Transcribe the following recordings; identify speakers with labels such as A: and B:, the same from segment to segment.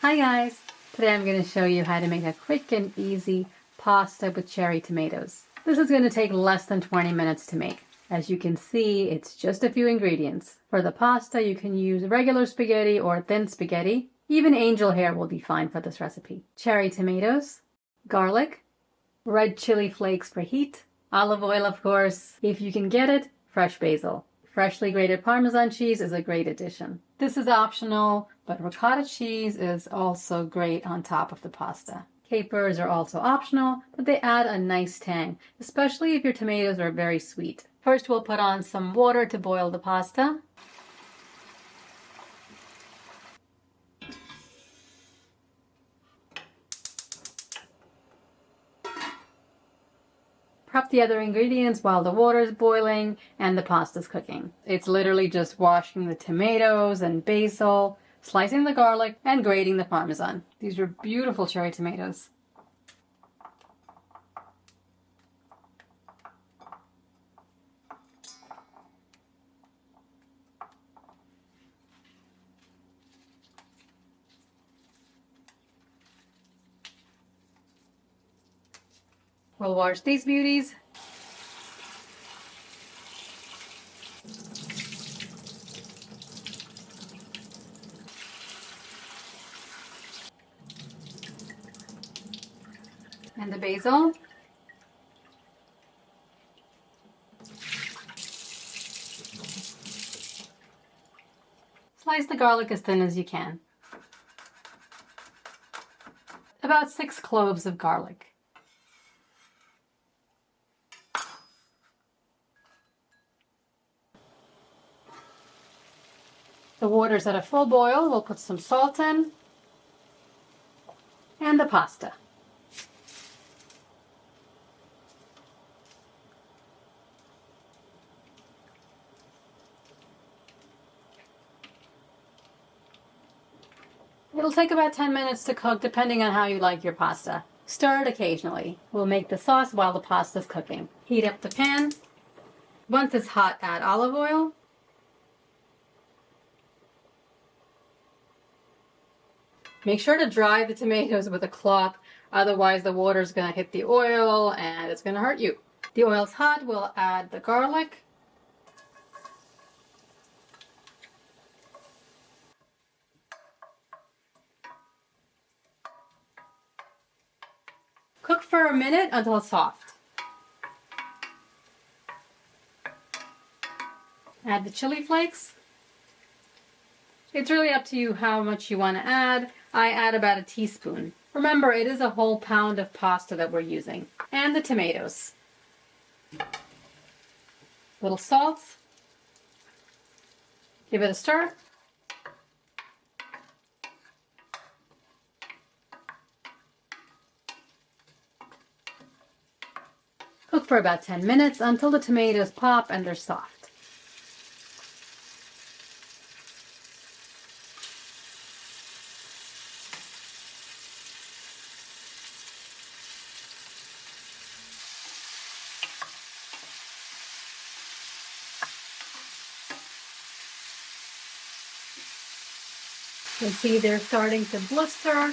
A: Hi guys! Today I'm going to show you how to make a quick and easy pasta with cherry tomatoes. This is going to take less than 20 minutes to make. As you can see, it's just a few ingredients. For the pasta, you can use regular spaghetti or thin spaghetti. Even angel hair will be fine for this recipe. Cherry tomatoes, garlic, red chili flakes for heat, olive oil of course, if you can get it, fresh basil. Freshly grated Parmesan cheese is a great addition. This is optional, but ricotta cheese is also great on top of the pasta. Capers are also optional, but they add a nice tang, especially if your tomatoes are very sweet. First, we'll put on some water to boil the pasta. Prep the other ingredients while the water is boiling and the pasta's cooking. It's literally just washing the tomatoes and basil, slicing the garlic, and grating the Parmesan. These are beautiful cherry tomatoes. We'll wash these beauties. And the basil. Slice the garlic as thin as you can. About 6 cloves of garlic. The water's at a full boil. We'll put some salt in and the pasta. It'll take about 10 minutes to cook depending on how you like your pasta. Stir it occasionally. We'll make the sauce while the pasta's cooking. Heat up the pan. Once it's hot, add olive oil. Make sure to dry the tomatoes with a cloth, otherwise the water's going to hit the oil and it's going to hurt you. The oil's hot, we'll add the garlic. Cook for a minute until it's soft. Add the chili flakes. It's really up to you how much you want to add. I add about a teaspoon. Remember, it is a whole pound of pasta that we're using. And the tomatoes. Little salt. Give it a stir. Cook for about 10 minutes until the tomatoes pop and they're soft. You can see they're starting to blister.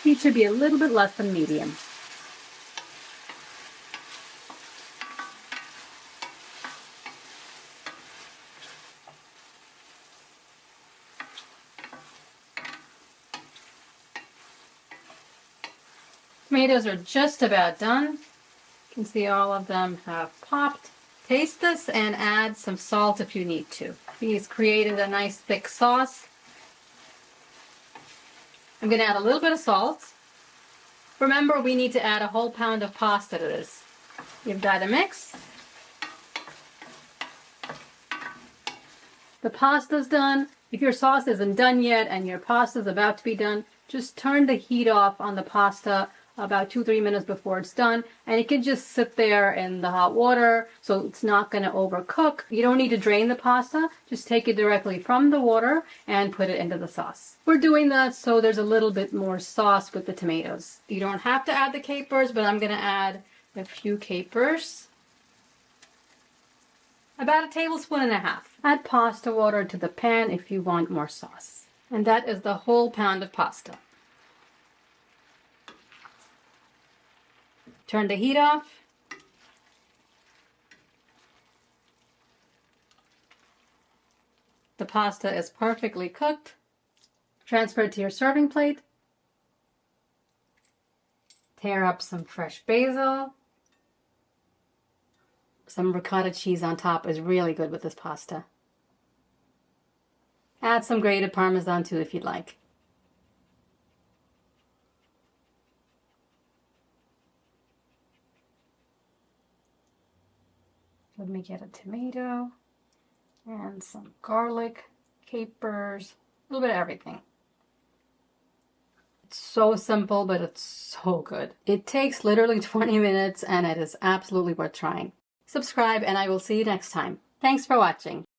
A: Heat should be a little bit less than medium. Tomatoes are just about done. You can see all of them have popped. Taste this and add some salt if you need to. These created a nice thick sauce. I'm going to add a little bit of salt. Remember, we need to add a whole pound of pasta to this. Give that a mix. The pasta's done. If your sauce isn't done yet and your pasta's about to be done, just turn the heat off on the pasta about 2-3 minutes before it's done, and it can just sit there in the hot water so it's not going to overcook. You don't need to drain the pasta, just take it directly from the water and put it into the sauce. We're doing that so there's a little bit more sauce with the tomatoes. You don't have to add the capers, but I'm going to add a few capers. About 1.5 tablespoons. Add pasta water to the pan if you want more sauce. And that is the whole pound of pasta. Turn the heat off. The pasta is perfectly cooked. Transfer it to your serving plate. Tear up some fresh basil. Some ricotta cheese on top is really good with this pasta. Add some grated Parmesan too if you'd like. Let me get a tomato and some garlic, capers, a little bit of everything. It's so simple, but it's so good. It takes literally 20 minutes and it is absolutely worth trying. Subscribe and I will see you next time. Thanks for watching.